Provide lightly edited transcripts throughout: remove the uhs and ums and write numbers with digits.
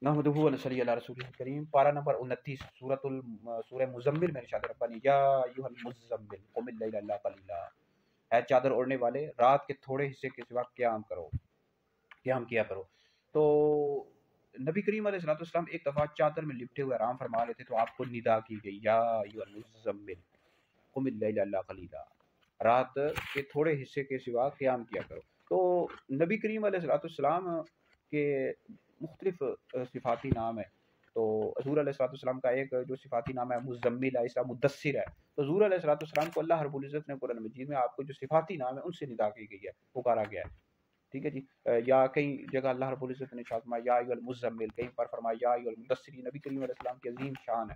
نحمدہ و نصلی علی رسول کریم، پارہ نمبر 29، سورہ مزمل میں ارشاد ربانی یا ایھا المزمل قم اللیل الا قلیلا، اے چادر اوڑھنے والے رات کے تھوڑے حصے کے سوا قیام کیا کرو۔ تو نبی کریم علیہ الصلوۃ والسلام ایک دفعہ چادر میں لپٹے ہوئے آرام فرما رہے تھے تو آپ کو ندا کی گئی یا ایھا المزمل قم اللیل الا قلیلا، رات کے تھوڑے حصے کے سوا قیام کیا کرو۔ تو نبی کریم علیہ الصلوۃ والسلام کے مختلف صفاتی نام ہیں۔ تو حضور علیہ الصلوۃ والسلام کا ایک جو صفاتی نام ہے مزمل ہے، اس کا مدثر ہے۔ تو حضور علیہ الصلوۃ والسلام کو اللہ رب العزت نے قرآن مجید میں آپ کو جو صفاتی نام ہے ان سے ندا کی گئی ہے، پکارا گیا ہے، ٹھیک ہے جی۔ یا کئی جگہ اللہ رب العزت نے ارشاد فرمایا یا ایھا المزمل، کہیں پر فرمایا یا ایھا المدثر۔ نبی کریم علیہ السلام کی عظیم شان ہے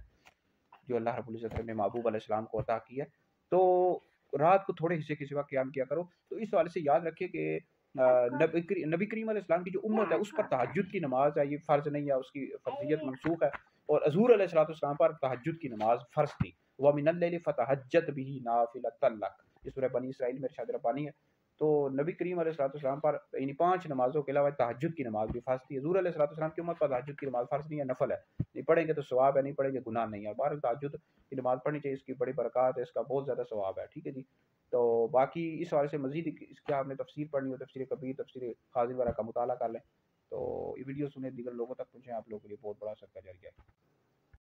جو اللہ رب العزت نے اپنے محبوب علیہ السلام کو عطا کی ہے۔ تو رات کو تھوڑے حصے کے سوا قیام کیا کرو۔ تو اس حوالے سے یاد رکھیے کہ نبی کریم علیہ السلام کی جو امت ہے اس پر تہجد کی نماز ہے، یہ فرض نہیں ہے، اس کی فرضیت منسوخ ہے، اور حضور علیہ الصلوۃ والسلام پر تہجد کی نماز فرض تھی۔ وَمِنَ اللَّيْلِ فَتَہَجَّدْ بِهِ نَافِلَةً لَكَ، یہ سورہ بنی اسرائیل میں ارشاد ربانی ہے۔ تو نبی کریم علیہ الصلوۃ والسلام پر یعنی 5 نمازوں کے علاوہ تہجد کی نماز بھی فرض تھی۔ حضور علیہ الصلوۃ والسلام کی امت پر تہجد کی نماز فرض نہیں ہے، نفل ہے، نہیں پڑھیں گے تو ثواب ہے، نہیں پڑھیں گے گناہ نہیں ہے۔ بہرحال تہجد کی نماز پڑھنی چاہیے، اس کی بڑی برکات ہے، اس کا بہت زیادہ ثواب ہے، ٹھیک ہے جی۔ تو باقی اس حوالے سے مزید اس کی آپ نے تفسیر پڑھنی ہو، تفسیر کبیر، تفسیر خازن وغیرہ کا مطالعہ کر لیں، تو یہ ویڈیو سنیں، دیگر لوگوں تک پہنچیں، آپ لوگوں کے لیے بہت بڑا صدقہ جاریہ ہے۔